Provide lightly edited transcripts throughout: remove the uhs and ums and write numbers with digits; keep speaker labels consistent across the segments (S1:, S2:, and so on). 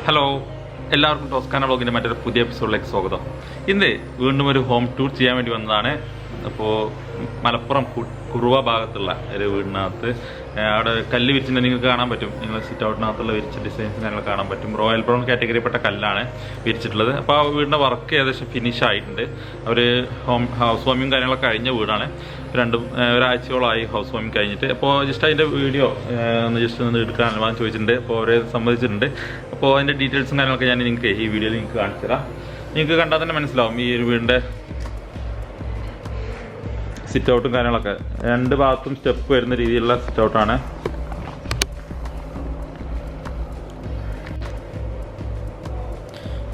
S1: Hello, എല്ലാവർക്കും Toscana വ്ളോഗിൻ്റെ മറ്റൊരു പുതിയ എപ്പിസോഡിലേക്ക് സ്വാഗതം. ഇന്ന് വീണ്ടും ഒരു ഹോം ടൂർ ചെയ്യാൻ വേണ്ടി വന്നതാണ്. അപ്പോൾ മലപ്പുറം കുറുവ ഭാഗത്തുള്ള ഒരു വീടിനകത്ത് അവിടെ കല്ല് വിരിച്ചിട്ട് നിങ്ങൾക്ക് കാണാൻ പറ്റും. നിങ്ങൾ സിറ്റ് ഔട്ടിനകത്തുള്ള വിരിച്ച ഡിസൈൻസ് കാര്യങ്ങൾ കാണാൻ പറ്റും. റോയൽ ബ്രൗൺ കാറ്റഗറിയിൽപ്പെട്ട കല്ലാണ് വിരിച്ചിട്ടുള്ളത്. അപ്പോൾ ആ വീടിൻ്റെ വർക്ക് ഏകദേശം ഫിനിഷ് ആയിട്ടുണ്ട്. അവർ ഹൗസ് വാമിങ് കാര്യങ്ങളൊക്കെ കഴിഞ്ഞ വീടാണ്. ഒരാഴ്ചയോളമായി ഹൗസ് വാമിങ് കഴിഞ്ഞിട്ട്. അപ്പോൾ ജസ്റ്റ് അതിൻ്റെ വീഡിയോ ഒന്ന് എടുക്കാൻ അനുവാദം ചോദിച്ചിട്ടുണ്ട്. അപ്പോൾ അവരെ സമ്മതിച്ചിട്ടുണ്ട്. അപ്പോൾ അതിൻ്റെ ഡീറ്റെയിൽസും കാര്യങ്ങളൊക്കെ ഞാൻ നിങ്ങൾക്ക് ഈ വീഡിയോയിൽ നിങ്ങൾക്ക് കാണിച്ചു തരാം. നിങ്ങൾക്ക് കണ്ടാൽ തന്നെ മനസ്സിലാവും ഈ ഒരു വീടിൻ്റെ സിറ്റ് ഔട്ടും കാര്യങ്ങളൊക്കെ. രണ്ട് ഭാഗത്തും സ്റ്റെപ്പ് വരുന്ന രീതിയിലുള്ള സിറ്റ് ഔട്ടാണ്.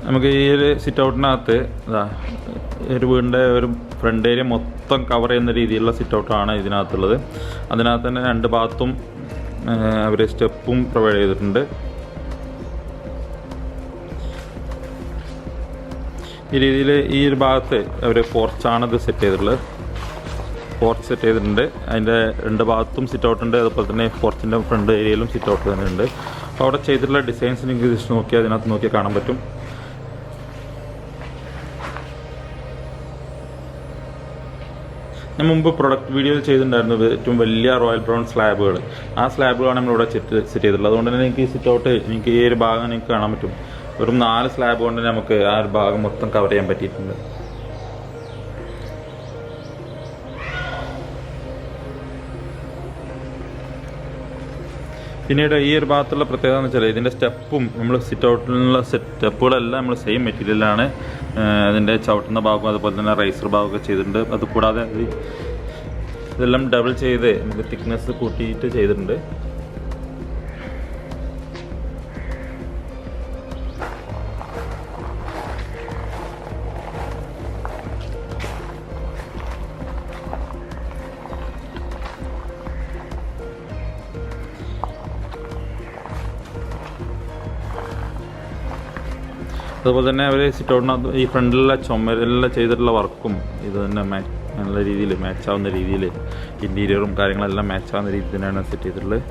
S1: നമുക്ക് ഈ ഒരു സിറ്റ് ഔട്ടിനകത്ത് ഒരു വീടിൻ്റെ ഒരു ഫ്രണ്ട് ഏരിയ മൊത്തം കവർ ചെയ്യുന്ന രീതിയിലുള്ള സിറ്റ് ഔട്ടാണ് ഇതിനകത്തുള്ളത്. അതിനകത്ത് തന്നെ രണ്ട് ഭാഗത്തും അവർ സ്റ്റെപ്പും പ്രൊവൈഡ് ചെയ്തിട്ടുണ്ട്. ഈ രീതിയിൽ ഈ ഒരു ഭാഗത്ത് അവർ പോർച്ചാണ് ഇത് സെറ്റ് ചെയ്തിട്ടുള്ളത്. പോർച്ച് സെറ്റ് ചെയ്തിട്ടുണ്ട്. അതിൻ്റെ രണ്ട് ഭാഗത്തും സിറ്റ് ഔട്ട് ഉണ്ട്. അതുപോലെ തന്നെ പോർച്ചിൻ്റെ ഫ്രണ്ട് ഏരിയയിലും സിറ്റ് ഔട്ട് തന്നെ ഉണ്ട്. അപ്പോൾ അവിടെ ചെയ്തിട്ടുള്ള ഡിസൈൻസ് നിങ്ങൾക്ക് ജസ്റ്റ് നോക്കിയാൽ അതിനകത്ത് നോക്കിയാൽ കാണാൻ പറ്റും. ഞാൻ മുമ്പ് പ്രൊഡക്റ്റ് വീഡിയോ ചെയ്തിട്ടുണ്ടായിരുന്നു ഏറ്റവും വലിയ റോയൽ ബ്രൗൺ സ്ലാബുകൾ. ആ സ്ലാബുകളാണ് നമ്മളിവിടെ സെറ്റ് ചെയ്തിട്ടുള്ളത്. അതുകൊണ്ട് തന്നെ എനിക്ക് ഈ സിറ്റ് ഔട്ട് എനിക്ക് ഈ ഒരു ഭാഗം നിങ്ങൾക്ക് കാണാൻ പറ്റും. വെറും 4 സ്ലാബ് കൊണ്ട് നമുക്ക് ആ ഒരു ഭാഗം മൊത്തം കവർ ചെയ്യാൻ പറ്റിയിട്ടുണ്ട്. പിന്നീട് ഈ ഒരു ഭാഗത്തുള്ള പ്രത്യേകത എന്ന് വെച്ചാൽ ഇതിൻ്റെ സ്റ്റെപ്പും നമ്മൾ സിറ്റ് ഔട്ടിലുള്ള സ്റ്റെപ്പുകളെല്ലാം നമ്മൾ സെയിം മെറ്റീരിയലാണ്. അതിൻ്റെ ചവിട്ടുന്ന ഭാഗവും അതുപോലെ തന്നെ റൈസർ ഭാഗമൊക്കെ ചെയ്തിട്ടുണ്ട്. അതുകൂടാതെ ഇതെല്ലാം ഡബിൾ ചെയ്ത് നമുക്ക് തിക്നെസ് കൂട്ടിയിട്ട് ചെയ്തിട്ടുണ്ട്. അതുപോലെ തന്നെ അവർ സിറ്റ് ഔട്ടിനകത്ത് ഈ ഫ്രണ്ടിലുള്ള ചുമരെല്ലാം ചെയ്തിട്ടുള്ള വർക്കും ഇത് തന്നെ നല്ല രീതിയിൽ മാച്ചാവുന്ന രീതിയിൽ ഇൻറ്റീരിയറും കാര്യങ്ങളെല്ലാം മാച്ചാവുന്ന രീതിയിൽ തന്നെയാണ് സെറ്റ് ചെയ്തിട്ടുള്ളത്.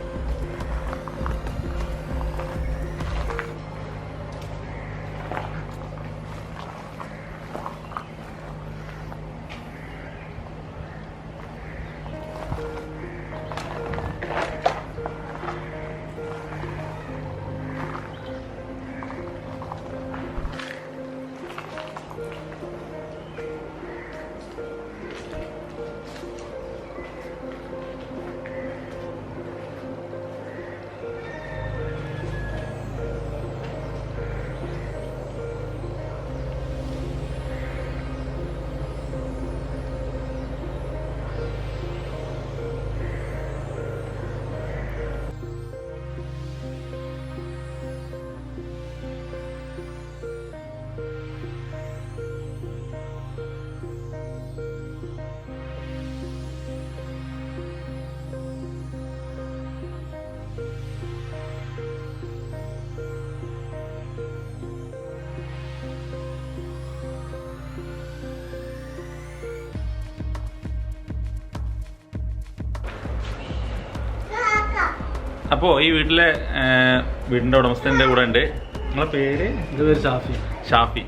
S1: അപ്പോൾ ഈ വീടിൻ്റെ ഉടമസ്ഥൻ്റെ കൂടെ ഉണ്ട്. നിങ്ങളെ പേര്? ഷാഫി.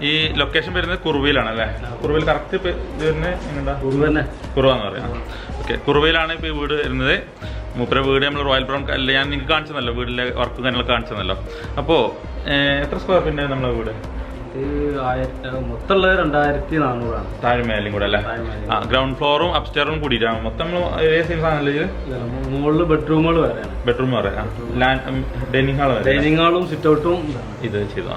S1: ഈ ലൊക്കേഷൻ വരുന്നത് കുറുവയിലാണ് അല്ലേ? കുറുവയിൽ കറക്റ്റ് വരുന്നത് എങ്ങനെയുണ്ടാ? കുറുവ എന്ന് പറയാം. ഓക്കെ, കുറുവയിലാണ് ഇപ്പോൾ ഈ വീട് വരുന്നത്. മൂപ്പര വീട് നമ്മൾ റോയൽ ബ്രൗൺ കല്ല് ഞാൻ നിങ്ങൾക്ക് കാണിച്ചതല്ലോ, വീടിലെ വർക്കും കാര്യങ്ങളൊക്കെ കാണിച്ചതല്ലോ. അപ്പോൾ എത്ര സ്ക്വയർ ഫീറ്റിൻ്റെ നമ്മളെ വീട്?
S2: മൊത്തമുള്ളത് 2400
S1: താഴ്മേലും കൂടെ അല്ലേ? ഗ്രൗണ്ട് ഫ്ലോറും അപ്സ്റ്റെയറും കൂടിയിട്ടാണ് മൊത്തം
S2: മുകളിൽ ബെഡ്റൂമുകൾ വരെയാണ്.
S1: ബെഡ്റൂം പറയാം,
S2: ഡൈനിങ് ഹാളും സിറ്റ് ഔട്ടും
S1: ഇത് ചെയ്തു.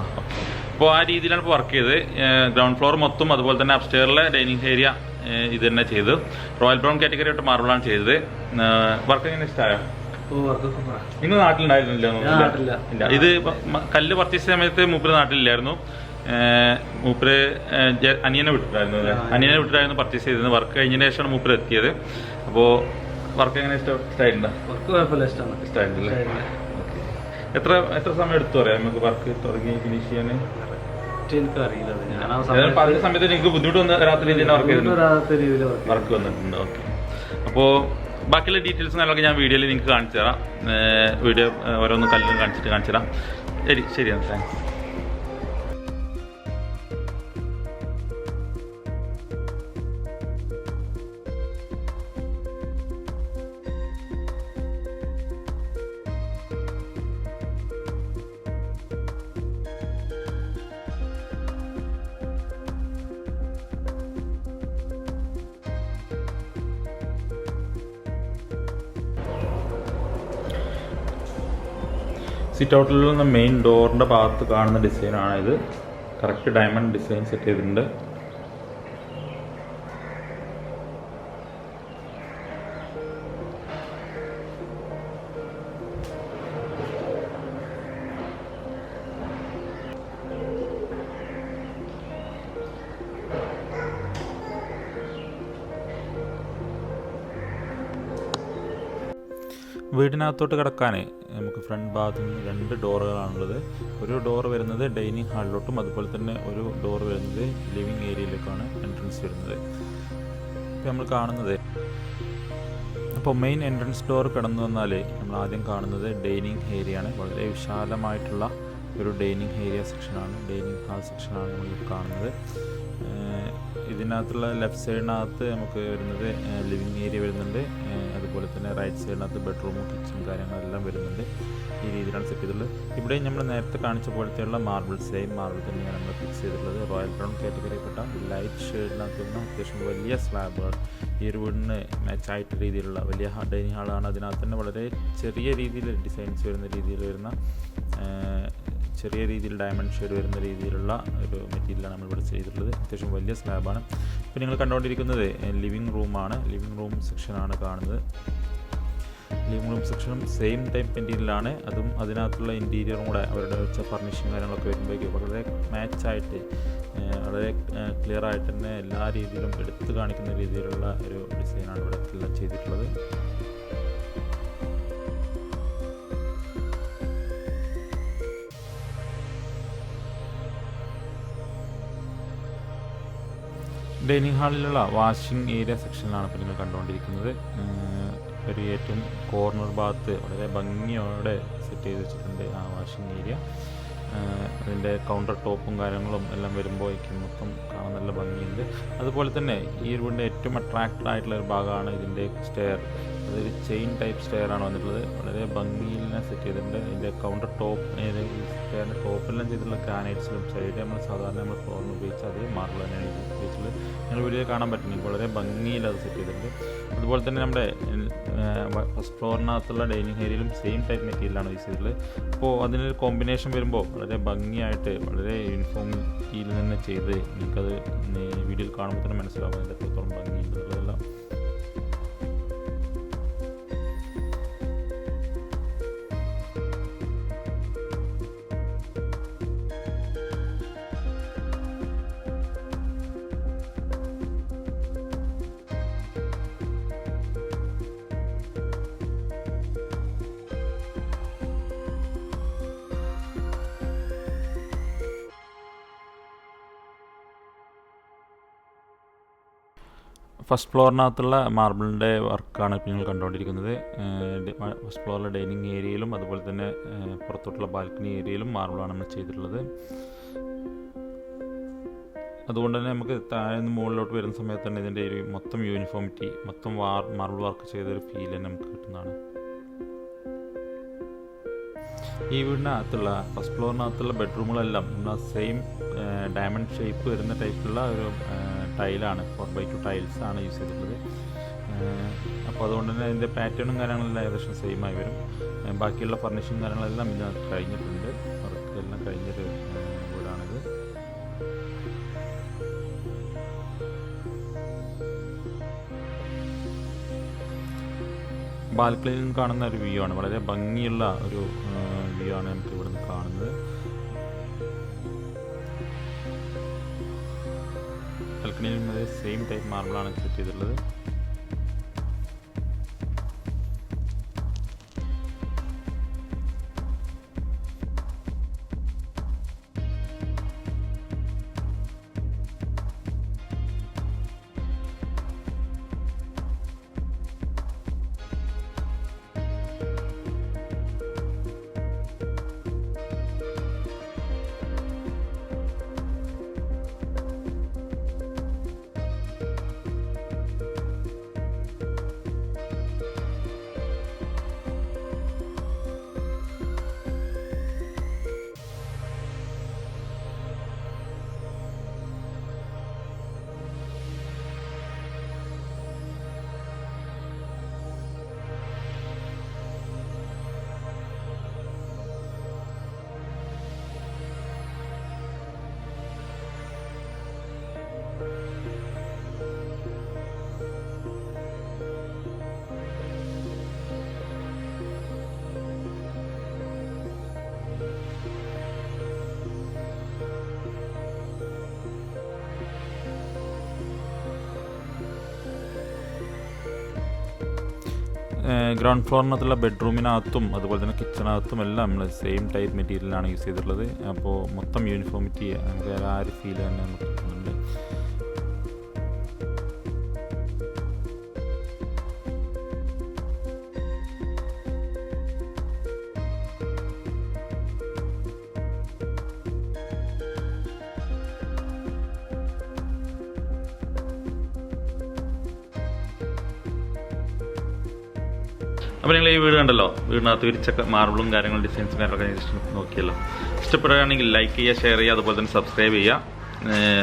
S1: അപ്പോൾ ആ രീതിയിലാണ് ഇപ്പോൾ വർക്ക് ചെയ്ത്. ഗ്രൗണ്ട് ഫ്ലോർ മൊത്തം അതുപോലെ തന്നെ അപ്സ്റ്റെയറിലെ ഡൈനിങ് ഏരിയ ഇത് തന്നെ ചെയ്തു. റോയൽ ബ്രൗൺ കാറ്റഗറി ആയിട്ട് മാർബിളാണ് ചെയ്തത്. വർക്ക് എങ്ങനെ ഇഷ്ടമായോ? നിങ്ങൾ നാട്ടിലുണ്ടായിരുന്നില്ല? ഇല്ല. ഇത് കല്ല് പർച്ചേസ് സമയത്ത് മൂപ്പര് നാട്ടിലില്ലായിരുന്നു. മൂപ്പര് അനിയനെ വിട്ടിട്ടായിരുന്നു പർച്ചേസ് ചെയ്തത്. വർക്ക് കഴിഞ്ഞതിന് ശേഷമാണ് മൂപ്പര് എത്തിയത്. അപ്പോൾ വർക്ക് എങ്ങനെ ഇഷ്ടമായിട്ടുണ്ടോ? ഇഷ്ടമായിട്ടില്ലേ? എത്ര സമയം എടുത്തു പറയാം നമുക്ക് വർക്ക് തുടങ്ങി ഫിനിഷ് ചെയ്യാൻ? പറഞ്ഞ സമയത്ത് നിങ്ങൾക്ക് ബുദ്ധിമുട്ട് വരാത്ത രീതിയിൽ വർക്ക് വന്നിട്ടുണ്ട്. ഓക്കെ, അപ്പോൾ ബാക്കിയുള്ള ഡീറ്റെയിൽസ് കാര്യങ്ങളൊക്കെ ഞാൻ വീഡിയോയിൽ നിങ്ങൾക്ക് കാണിച്ചു തരാം. വീഡിയോ ഓരോന്ന് കല്ലും കാണിച്ചു തരാം. ശരിയാണ്, താങ്ക്സ്. സിറ്റ് ഔട്ടിൽ നിന്ന് മെയിൻ ഡോറിൻ്റെ ഭാഗത്ത് കാണുന്ന ഡിസൈനാണ് ഇത്. കറക്റ്റ് ഡയമണ്ട് ഡിസൈൻ സെറ്റ് ചെയ്തിട്ടുണ്ട്. വീടിനകത്തോട്ട് കിടക്കാൻ നമുക്ക് ഫ്രണ്ട് ഭാഗത്ത് നിന്ന് 2 ഡോറുകളാണുള്ളത്. ഒരു ഡോർ വരുന്നത് ഡൈനിങ് ഹാളിലോട്ടും അതുപോലെ തന്നെ ഒരു ഡോർ വരുന്നത് ലിവിങ് ഏരിയയിലേക്കാണ് എൻട്രൻസ് വരുന്നത്. ഇപ്പോൾ നമ്മൾ കാണുന്നത്, അപ്പോൾ മെയിൻ എൻട്രൻസ് ഡോർ കടന്നു വന്നാൽ നമ്മൾ ആദ്യം കാണുന്നത് ഡൈനിങ് ഏരിയയാണ്. വളരെ വിശാലമായിട്ടുള്ള ഒരു ഡൈനിങ് ഏരിയ സെക്ഷനാണ്, ഡൈനിങ് ഹാൾ സെക്ഷനാണ് നമ്മൾ കാണുന്നത്. ഇതിനകത്തുള്ള ലെഫ്റ്റ് സൈഡിനകത്ത് നമുക്ക് വരുന്നത് ലിവിങ് ഏരിയ വരുന്നുണ്ട്. അതുപോലെ തന്നെ റൈറ്റ് സൈഡിനകത്ത് ബെഡ്റൂമും കിച്ചൺ കാര്യങ്ങളെല്ലാം വരുന്നുണ്ട്. ഈ രീതിയിലാണ് സെറ്റ് ചെയ്തിട്ടുള്ളത്. ഇവിടെ നമ്മൾ നേരത്തെ കാണിച്ച പോലത്തെയുള്ള മാർബിൾ, സെയിം മാർബിൾ തന്നെയാണ് നമ്മൾ ഫിക്സ് ചെയ്തിട്ടുള്ളത്. റോയൽ ബ്രൗൺ കാറ്റഗറിയിൽപ്പെട്ട ലൈറ്റ് ഷെയ്ഡിനകത്ത് വരുന്ന അത്യാവശ്യം വലിയ സ്ലാബുകൾ ഈ ഒരു വീടിന് മാച്ചായിട്ട് രീതിയിലുള്ള വലിയ ഡൈനിങ് ഹാളാണ്. അതിനകത്ത് തന്നെ വളരെ ചെറിയ രീതിയിൽ ഡിസൈൻസ് വരുന്ന രീതിയിൽ വരുന്ന ചെറിയ രീതിയിൽ ഡയമണ്ട് ഷെയ്ഡ് വരുന്ന രീതിയിലുള്ള ഒരു മെറ്റീരിയലാണ് നമ്മളിവിടെ ചെയ്തിട്ടുള്ളത്. അത്യാവശ്യം വലിയ സ്ലാബാണ്. ഇപ്പോൾ നിങ്ങൾ കണ്ടുകൊണ്ടിരിക്കുന്നത് ലിവിങ് റൂമാണ്. ലിവിങ് റൂം സെക്ഷനാണ് കാണുന്നത്. ലിവിങ് റൂം സെക്ഷനും സെയിം ടൈപ്പ് മെറ്റീരിയലാണ്. അതും അതിനകത്തുള്ള ഇൻറ്റീരിയറും കൂടെ അവരുടെ വെച്ച ഫർണിഷിങ് കാര്യങ്ങളൊക്കെ വരുമ്പോഴേക്കും വളരെ മാച്ചായിട്ട് വളരെ ക്ലിയർ ആയിട്ട് തന്നെ എല്ലാ രീതിയിലും എടുത്തു കാണിക്കുന്ന രീതിയിലുള്ള ഒരു ഡിസൈനാണ് ഇവിടെ എല്ലാം ചെയ്തിട്ടുള്ളത്. ഡൈനിങ് ഹാളിലുള്ള വാഷിംഗ് ഏരിയ സെക്ഷനിലാണ് ഇപ്പോൾ നിങ്ങൾ കണ്ടുകൊണ്ടിരിക്കുന്നത്. ഒരു ഏറ്റവും കോർണർ ഭാഗത്ത് വളരെ ഭംഗിയോടെ സെറ്റ് ചെയ്ത് വെച്ചിട്ടുണ്ട് ആ വാഷിംഗ് ഏരിയ. അതിൻ്റെ കൗണ്ടർ ടോപ്പും കാര്യങ്ങളും എല്ലാം വരുമ്പോഴേക്കും മൊത്തം കാണാൻ നല്ല ഭംഗിയുണ്ട്. അതുപോലെ തന്നെ ഈ വീടിൻ്റെ ഏറ്റവും അട്രാക്റ്റഡ് ആയിട്ടുള്ള ഒരു ഭാഗമാണ് ഇതിൻ്റെ സ്റ്റെയർ. അതൊരു ചെയിൻ ടൈപ്പ് സ്റ്റെയർ ആണ് വന്നിട്ടുള്ളത്. വളരെ ഭംഗിയിൽ സെറ്റ് ചെയ്തിട്ടുണ്ട്. ഇതിൻ്റെ കൗണ്ടർ ടോപ്പ് സ്റ്റെയറിൻ്റെ ടോപ്പെല്ലാം ചെയ്തിട്ടുള്ള ഗ്രാനൈറ്റ്സിലും സൈഡ് നമ്മൾ സാധാരണ നമ്മൾ ഫ്ലോറിന് ഉപയോഗിച്ച് അതേ മാർബിൾ തന്നെയാണ് ഉപയോഗിച്ചിട്ടുള്ളത്. നിങ്ങൾ വീഡിയോ കാണാൻ പറ്റും, വളരെ ഭംഗിയിൽ അത് സെറ്റ് ചെയ്തിട്ടുണ്ട്. അതുപോലെ തന്നെ നമ്മുടെ ഫസ്റ്റ് ഫ്ലോറിനകത്തുള്ള ഡൈനിങ് ഏരിയയിലും സെയിം ടൈപ്പ് മെറ്റീരിയലാണ് യൂസ് ചെയ്തിട്ടുള്ളത്. അപ്പോൾ അതിനൊരു കോമ്പിനേഷൻ വരുമ്പോൾ വളരെ ഭംഗിയായിട്ട് വളരെ യൂണിഫോമിറ്റിയിൽ തന്നെ ചെയ്ത് നിങ്ങൾക്കത് വീഡിയോയിൽ കാണുമ്പോൾ തന്നെ മനസ്സിലാവും അതിൻ്റെ എത്രത്തോളം ഭംഗിയുള്ളതെല്ലാം. ഫസ്റ്റ് ഫ്ലോറിനകത്തുള്ള മാർബിളിൻ്റെ വർക്കാണ് ഇപ്പോൾ നിങ്ങൾ കണ്ടുകൊണ്ടിരിക്കുന്നത്. ഫസ്റ്റ് ഫ്ലോറിലെ ഡൈനിങ് ഏരിയയിലും അതുപോലെ തന്നെ പുറത്തോട്ടുള്ള ബാൽക്കണി ഏരിയയിലും മാർബിളാണ് നമ്മൾ ചെയ്തിട്ടുള്ളത്. അതുകൊണ്ട് തന്നെ നമുക്ക് താഴെ നിന്ന് മുകളിലോട്ട് വരുന്ന സമയത്ത് തന്നെ ഇതിൻ്റെ ഒരു മൊത്തം യൂണിഫോമിറ്റി, മൊത്തം മാർബിൾ വർക്ക് ചെയ്തൊരു ഫീൽ തന്നെ നമുക്ക് കിട്ടുന്നതാണ്. ഈ വീടിനകത്തുള്ള ഫസ്റ്റ് ഫ്ലോറിനകത്തുള്ള ബെഡ്റൂമുകളെല്ലാം നമ്മൾ സെയിം ഡയമണ്ട് ഷേപ്പ് വരുന്ന ടൈപ്പിലുള്ള ഒരു ടൈലാണ്, 4x2 ടൈൽസാണ് യൂസ് ചെയ്തിട്ടുള്ളത്. അപ്പോൾ അതുകൊണ്ട് തന്നെ അതിൻ്റെ പാറ്റേണും കാര്യങ്ങളെല്ലാം ഏകദേശം സെയിം ആയി വരും. ബാക്കിയുള്ള ഫർണിഷിങ് കാര്യങ്ങളെല്ലാം ഇതിനകത്ത് കഴിഞ്ഞിട്ടുണ്ട്. വർക്കെല്ലാം കഴിഞ്ഞൊരു വീടാണിത്. ബാൽക്കണിയിൽ നിന്ന് കാണുന്ന ഒരു വ്യൂ ആണ്, വളരെ ഭംഗിയുള്ള ഒരു വ്യൂ ആണ് നമുക്ക് ഇവിടുന്ന് കാണുന്നത്. ബാൽക്കണിയിൽ സെയിം ടൈപ്പ് മാർബിളാണ് സെറ്റ് ചെയ്തിട്ടുള്ളത്. ഗ്രൗണ്ട് ഫ്ലോറിനകത്തുള്ള ബെഡ്റൂമിനകത്തും അതുപോലെ തന്നെ കിച്ചണകത്തും എല്ലാം നമ്മൾ സെയിം ടൈപ്പ് മെറ്റീരിയലാണ് യൂസ് ചെയ്തിട്ടുള്ളത്. അപ്പോൾ മൊത്തം യൂണിഫോമിറ്റി നമുക്ക് ആ ഒരു ഫീൽ തന്നെ നമുക്ക് കിട്ടുന്നുണ്ട്. അപ്പോൾ നിങ്ങൾ ഈ വീട് കണ്ടല്ലോ, വീടിനകത്ത് വിരിച്ച മാർബിളും കാര്യങ്ങളും ഡിസൈൻസും കാര്യങ്ങളൊക്കെ ജസ്റ്റ് നോക്കിയല്ലോ. ഇഷ്ടപ്പെടുകയാണെങ്കിൽ ലൈക്ക് ചെയ്യുക, ഷെയർ ചെയ്യുക, അതുപോലെ തന്നെ സബ്സ്ക്രൈബ് ചെയ്യുക.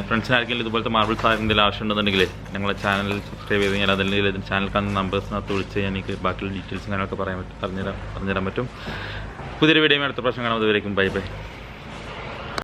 S1: ഫ്രണ്ട്സിന് ആർക്കെങ്കിലും ഇതുപോലത്തെ മാർബിൾസ് എന്തെങ്കിലും ആവശ്യമുണ്ടെന്നുണ്ടെങ്കിൽ ഞങ്ങളെ ചാനൽ സബ്സ്ക്രൈബ് ചെയ്ത് കഴിഞ്ഞാൽ അതിൽ ചാനൽ കാണുന്ന നമ്പേഴ്സിനകത്ത് വിളിച്ച് എനിക്ക് ബാക്കിയുള്ള ഡീറ്റെയിൽസും കാര്യങ്ങളൊക്കെ പറഞ്ഞുതരാൻ പറ്റും. പുതിയൊരു വീഡിയോ അടുത്ത പ്രാവശ്യം കാണാം. അതുവരേക്കും ബൈ ബൈ.